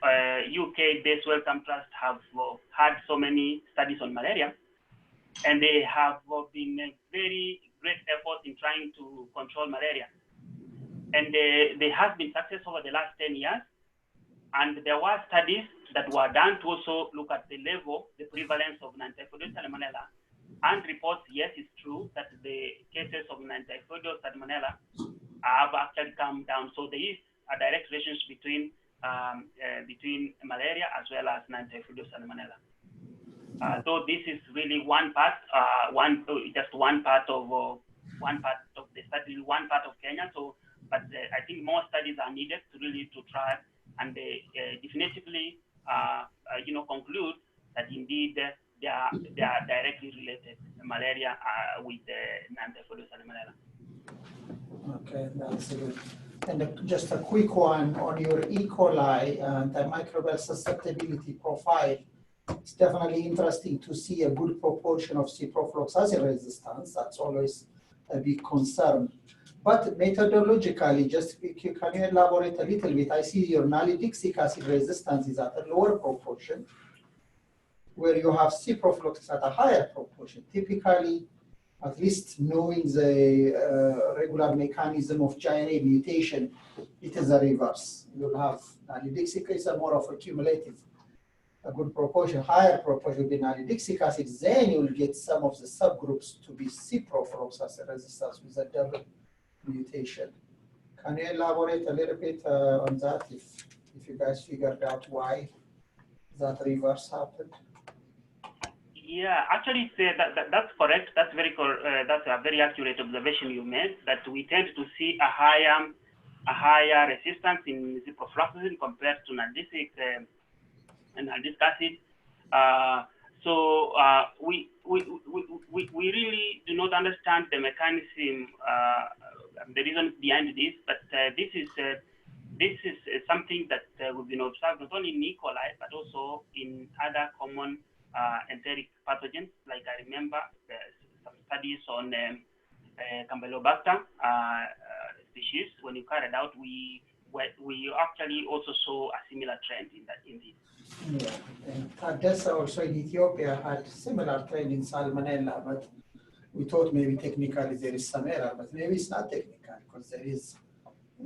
UK-based Wellcome Trust have had so many studies on malaria, and they have been very great efforts in trying to control malaria. And there has been success over the last 10 years. And there were studies that were done to also look at the level, the prevalence of antifoidal salmonella. And reports, yes, it's true that the cases of antifoidal salmonella have actually come down. So there is a direct relationship between malaria as well as antifoidal salmonella. So this is really one part, just one part of the study, one part of Kenya. So, but I think more studies are needed to try and definitively, conclude that indeed they are directly related, malaria with antifoidal salmonella. Okay, that's good. And just a quick one on your E. coli antimicrobial susceptibility profile. It's definitely interesting to see a good proportion of ciprofloxacin resistance. That's always a big concern. But methodologically, just can you elaborate a little bit? I see your nalidixic acid resistance is at a lower proportion, where you have ciprofloxacin at a higher proportion. Typically, at least knowing the regular mechanism of GOHi mutation, it is a reverse. You'll have nalidixic is a more of a cumulative, a good proportion, higher proportion will be nalidixic acid, then you'll get some of the subgroups to be ciprofloxacin resistance with a double mutation. Can you elaborate a little bit on that if you guys figured out why that reverse happened? Yeah, actually, that's correct. That's that's a very accurate observation you made. That we tend to see a higher resistance in ciprofloxacin compared to nalidixic acid. So we really do not understand the mechanism, the reason behind this, but this is something that we've been observed not only in E. coli but also in other common enteric pathogens. Like I remember some studies on Campylobacter species. When you carried out, we actually also saw a similar trend in this. Yeah, and Tadessa also in Ethiopia had similar trend in salmonella, but we thought maybe technically there is some error, but maybe it's not technical because there is,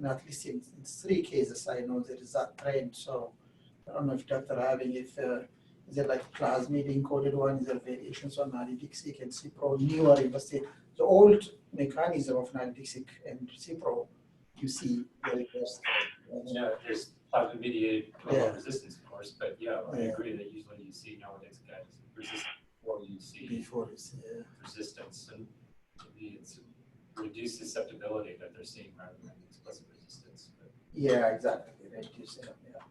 at least in 3 cases I know there is that trend. So I don't know if Dr. Having is there like plasmid encoded one, is there variations on nalidixic and cipro, newer investigation. The old mechanism of nalidixic and cipro, you see the reverse. Yeah, there's plasmid-mediated resistance, of course, but yeah, I agree that usually you see nalidixic acid resistance before you see resistance, and maybe it's reduced susceptibility that they're seeing rather than explicit resistance. But. Yeah, exactly. Yeah.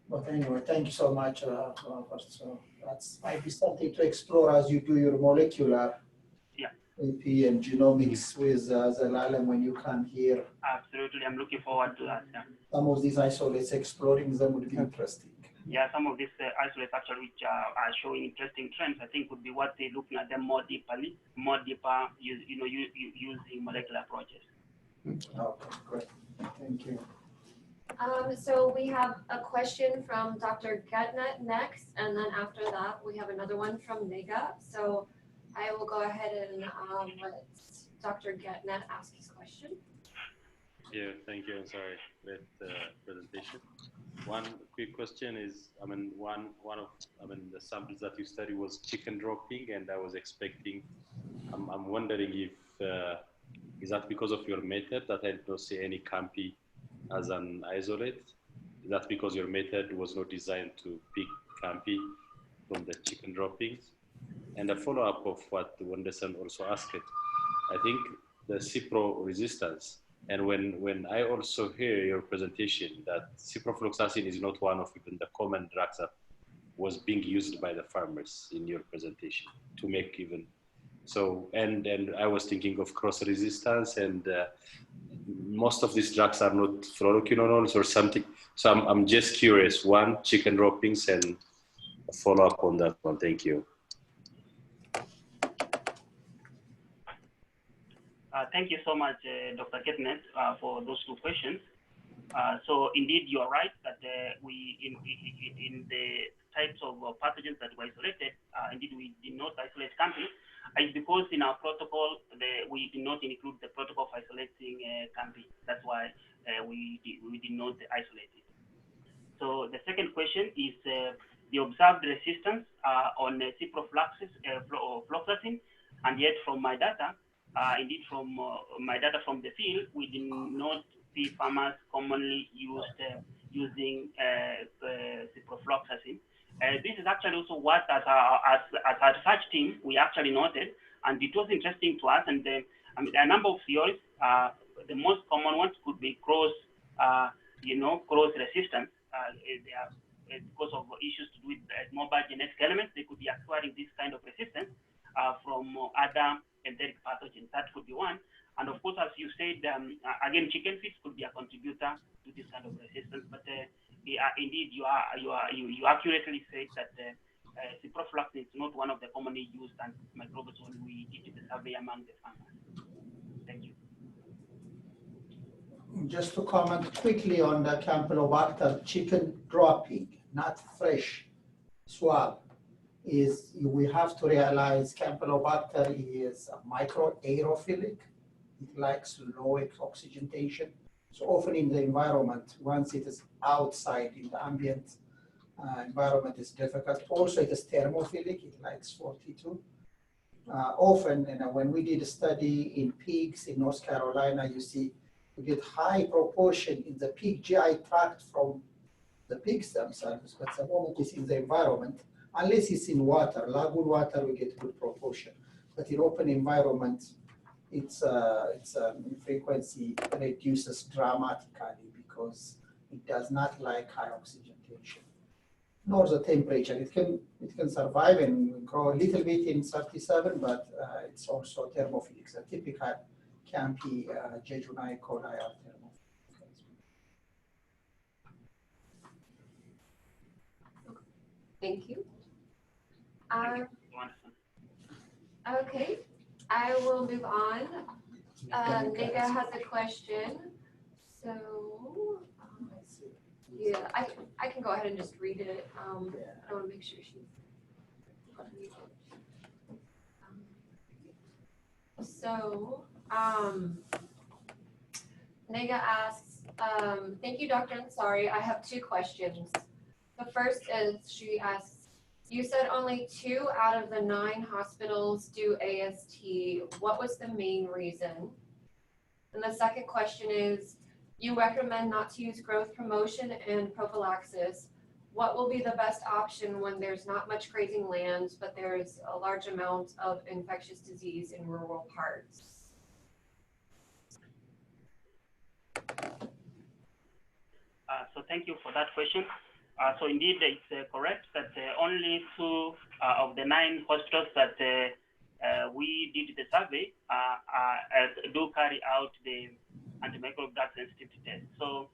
But anyway, thank you so much, Robert. So that's might be something to explore as you do your molecular AP and genomics with Desalegne when you come here. Absolutely, I'm looking forward to that. Yeah. Some of these isolates, exploring them would be interesting. Yeah, some of these isolates actually which are showing interesting trends, I think would be worth looking at them more deeper using molecular approaches. Okay, great. Thank you. So we have a question from Dr. Getnet next, and then after that, we have another one from Nega. So I will go ahead and let Dr. Getnet ask his question. Yeah, thank you. I'm sorry, great presentation. One quick question is, one of the samples that you studied was chicken dropping, and I was expecting, I'm wondering if, is that because of your method that I did not see any CAMPI as an isolate? Is that because your method was not designed to pick CAMPI from the chicken droppings? And a follow-up of what Wenderson also asked, I think the Cipro resistance, and when I also hear your presentation that ciprofloxacin is not one of even the common drugs that was being used by the farmers in your presentation to make even, so, and I was thinking of cross resistance, and most of these drugs are not fluoroquinones or something. So I'm just curious, one, chicken droppings, and a follow-up on that one. Thank you. Thank you so much, Dr. Ketnet, for those two questions. So indeed, you are right that we, in the types of pathogens that were isolated, indeed we did not isolate CAMPI. It's because in our protocol, we did not include the protocol for isolating CAMPI. That's why we did not isolate it. So the second question is the observed resistance on ciprofloxacin, and yet from my data, indeed from my data from the field, we did not see farmers commonly using ciprofloxacin. This is actually also what, as our research team, we actually noted, and it was interesting to us. And a number of theories, the most common ones could be cross resistance. They are because of issues to do with mobile genetic elements. They could be acquiring this kind of resistance from other enteric pathogens. That could be one. And of course, as you said, again, chicken feeds could be a contributor to this kind of resistance. But indeed, you accurately said that ciprofloxacin is not one of the commonly used antimicrobials when we did the survey among the farmers. Thank you. Just to comment quickly on the Campylobacter chicken dropping, not fresh swab, is we have to realize Campylobacter is a microaerophilic. It likes low oxygenation. So often in the environment, once it is outside in the ambient environment, is difficult. Also, it is thermophilic. It likes 42. Often, when we did a study in pigs in North Carolina, you see we get high proportion in the pig GI tract from the pigs themselves, but the moment it's in the environment, unless it's in water, lagoon water, we get good proportion. But in open environment, its frequency reduces dramatically because it does not like high oxygenation, nor the temperature. It can survive and grow a little bit in 37, but it's also thermophilic. The typical CAMPI, jejuni, coli are thermophilic. Thank you. Okay, I will move on. Nega has a question. So, yeah, I can go ahead and just read it. I want to make sure she's. Nega asks, thank you, Dr. Ansari. I have two questions. The first is, she asks, you said only 2 out of the 9 hospitals do AST. What was the main reason? And the second question is, you recommend not to use growth promotion and prophylaxis. What will be the best option when there's not much grazing land, but there's a large amount of infectious disease in rural parts? So thank you for that question. So indeed, it's correct that only 2 of the 9 hospitals that we did the survey do carry out the antimicrobial drug sensitivity test. So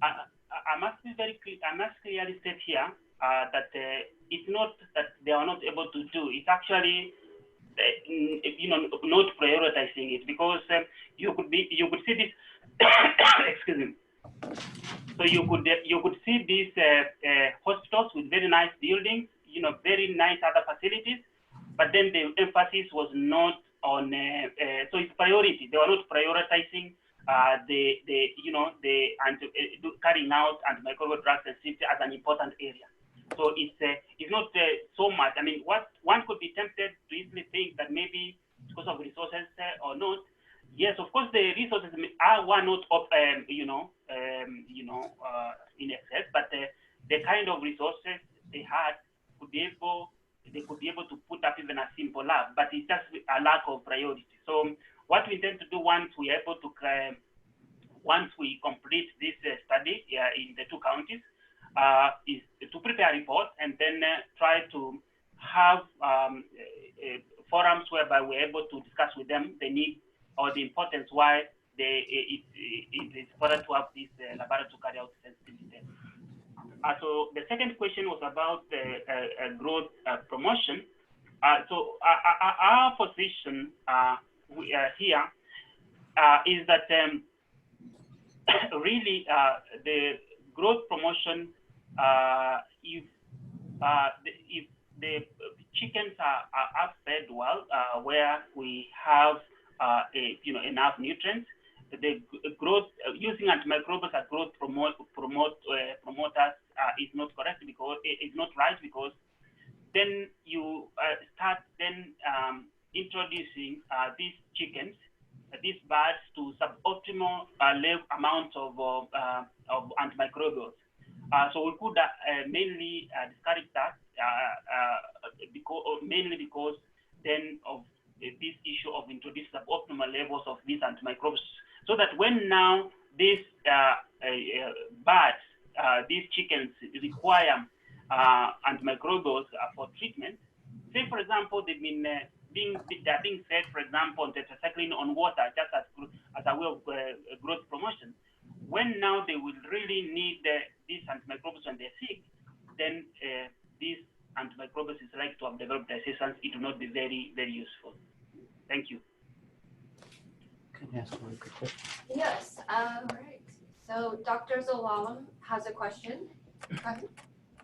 I must be very clear. I must clearly state here that it's not that they are not able to do. It's actually not prioritizing it, because you could see this. Excuse me. So you could see these hospitals with very nice buildings, very nice other facilities, but then the emphasis was not on so it's priority. They were not prioritizing carrying out antimicrobial drug sensitivity as an important area. So it's not so much. I mean, what one could be tempted to easily think that maybe because of resources or not. Yes, of course, the resources were not in excess, but the kind of resources they had they could be able to put up even a simple lab, but it's just a lack of priority. So what we intend to do once we are able to once we complete this study in the two counties is to prepare a report and then try to have forums whereby we're able to discuss with them the need or the importance why it is important to have this laboratory to carry out sensitivity tests. So the second question was about growth promotion. So our position here is that really the growth promotion, if the chickens are fed well, where we have enough nutrients, the growth using antimicrobials as growth promoters is not correct because it's not right, because then you start introducing these chickens, these birds, to suboptimal amounts of antimicrobials. So we could mainly discourage that mainly because then of this issue of introducing suboptimal levels of these antimicrobials, so that when now these birds, these chickens require antimicrobials for treatment, say for example they've been they're being fed, for example, tetracycline on water just as a way of growth promotion. When now they will really need these antimicrobials when they're sick, then these antimicrobials is likely to have developed resistance. It will not be very, very useful. Thank you. Can I ask one quick question? Yes, all right. So Dr. Zawalam has a question. Go ahead.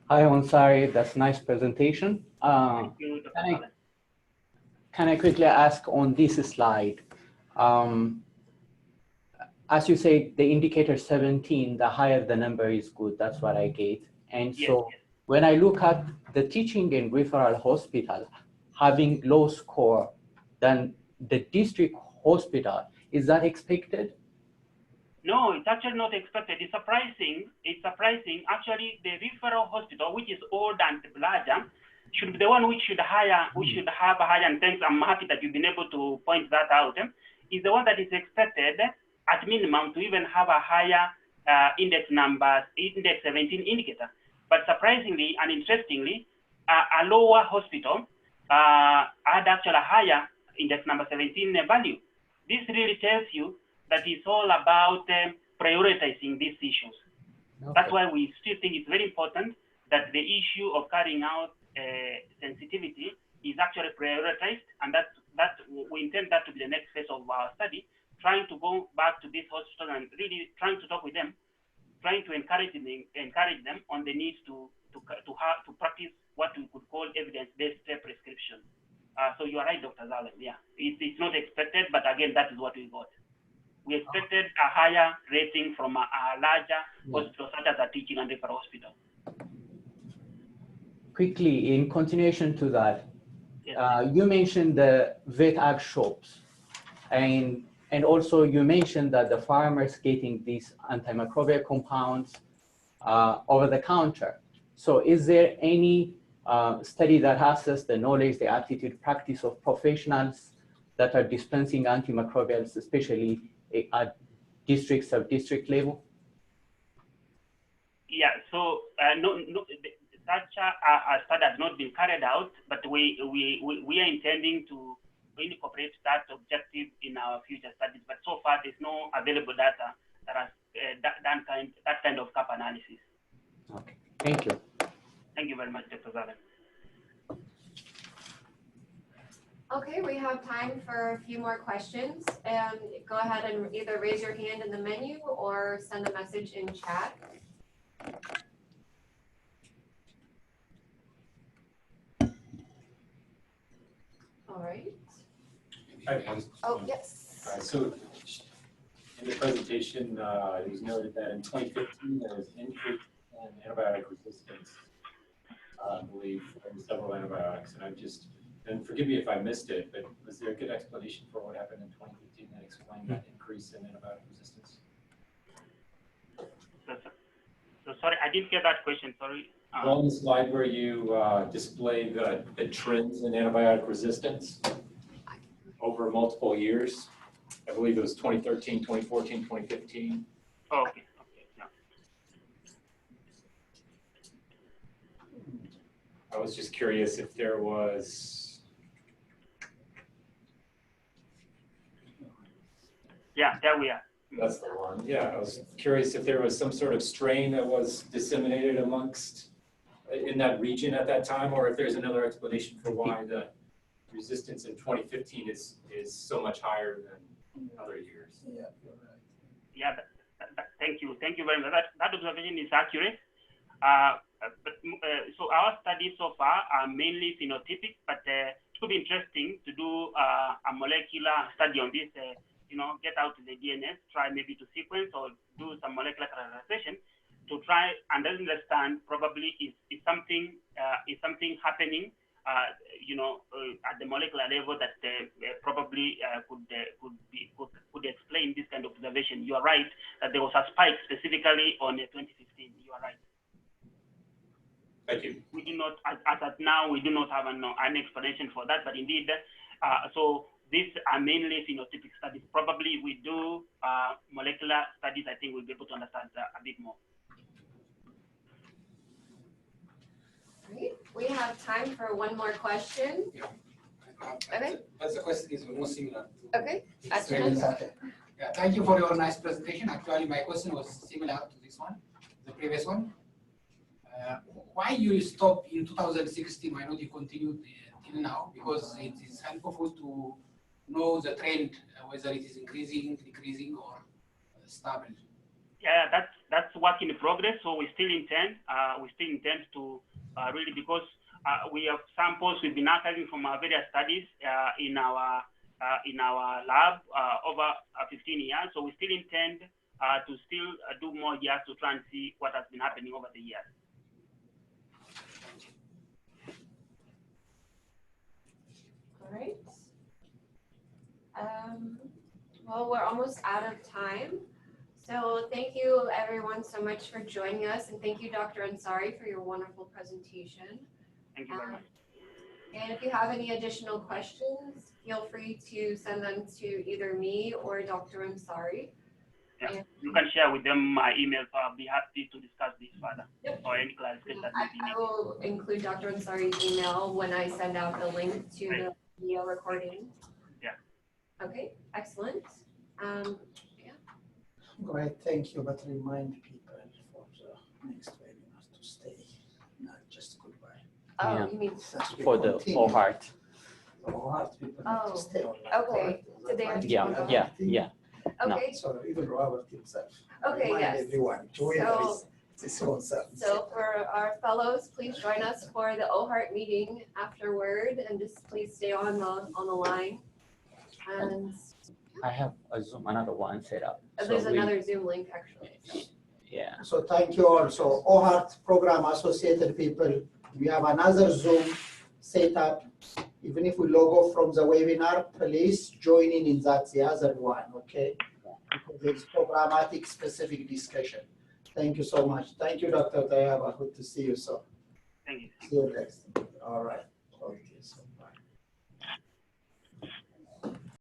Hi, Ansari. That's a nice presentation. Thank you, Dr. Allen. Can I quickly ask on this slide? As you say, the indicator 17, the higher the number is good. That's what I get. And so when I look at the teaching and referral hospital having low score than the district hospital, is that expected? No, it's actually not expected. It's surprising. It's surprising. Actually, the referral hospital, which is old and larger, should be the one which should hire, we should have a higher, and thanks, I'm happy that you've been able to point that out, is the one that is expected at minimum to even have a higher index 17 indicator. But surprisingly and interestingly, a lower hospital had actually a higher index number 17 value. This really tells you that it's all about prioritizing these issues. Okay. That's why we still think it's very important that the issue of carrying out sensitivity is actually prioritized, and that we intend that to be the next phase of our study, trying to go back to this hospital and really trying to talk with them, trying to encourage them on the need to practice what we could call evidence-based prescription. So you are right, Dr. Zalen. Yeah, it's not expected, but again, that is what we got. We expected a higher rating from a larger hospital, such as a teaching and referral hospital. Quickly, in continuation to that, you mentioned the vet ag shops, and also you mentioned that the farmers getting these antimicrobial compounds over the counter. So is there any study that assesses the knowledge, the attitude, practice of professionals that are dispensing antimicrobials, especially at district, sub-district level? Yeah, so such a study has not been carried out, but we are intending to incorporate that objective in our future studies. But so far, there's no available data that has done that kind of gap analysis. Okay, thank you. Thank you very much, Dr. Zalen. Okay, we have time for a few more questions. Go ahead and either raise your hand in the menu or send a message in chat. All right. Oh, yes. So in the presentation, it was noted that in 2015, there was increase in antibiotic resistance, I believe, in several antibiotics. And and forgive me if I missed it, but was there a good explanation for what happened in 2015 that explained that increase in antibiotic resistance? So sorry, I didn't get that question, sorry. On the slide where you displayed the trends in antibiotic resistance over multiple years, I believe it was 2013, 2014, 2015. Oh, okay, yeah. I was just curious if there was. Yeah, there we are. That's the one. Yeah, I was curious if there was some sort of strain that was disseminated in that region at that time, or if there's another explanation for why the resistance in 2015 is so much higher than other years. Yeah, you're right. Yeah, thank you very much. That observation is accurate. So our studies so far are mainly phenotypic, but it could be interesting to do a molecular study on this. Get out the DNA, try maybe to sequence or do some molecular characterization to try and understand probably is something happening at the molecular level that probably could explain this kind of observation. You are right that there was a spike specifically on 2015. You are right. Thank you. We do not, as at now, we do not have an explanation for that, but indeed, so these are mainly phenotypic studies. Probably we do molecular studies, I think we'll be able to understand a bit more. Great. We have time for one more question. Yeah. Okay. But the question is almost similar. Okay. Yeah, thank you for your nice presentation. Actually, my question was similar to this one, the previous one. Why you stop in 2016? Why not you continue till now? Because it is helpful to know the trend, whether it is increasing, decreasing, or stable. Yeah, that's work in progress. So we still intend to really, because we have samples we've been archiving from our various studies in our lab over 15 years. So we still intend to still do more years to try and see what has been happening over the years. All right. Well, we're almost out of time. So thank you everyone so much for joining us, and thank you, Dr. Ansari, for your wonderful presentation. Thank you very much. And if you have any additional questions, feel free to send them to either me or Dr. Ansari. Yeah, you can share with them my email, so I'll be happy to discuss this further. Yep. Or any clarification that may be needed. I will include Dr. Ansari's email when I send out the link to the video recording. Yeah. Okay, excellent. Go ahead, thank you, but remind people for the next webinar to stay, not just goodbye. Oh, Yeah. you mean For the OHart. OHart people need to stay online. okay. Today I Yeah. Okay. So even Robert himself. Okay, Remind yes. everyone, join So- this concern. So for our fellows, please join us for the OHart meeting afterward, and just please stay on the line. And I have a Zoom, another one set up. there's So we- another Zoom link actually. Yeah. So thank you all. So OHart program associated people, we have another Zoom set up. Even if we log off from the webinar, please join in that the other one, okay? Because there's programmatic specific discussion. Thank you so much. Thank you, Dr. Tayaba. Good to see you, sir. Thank you. See you next. All right. Okay, so.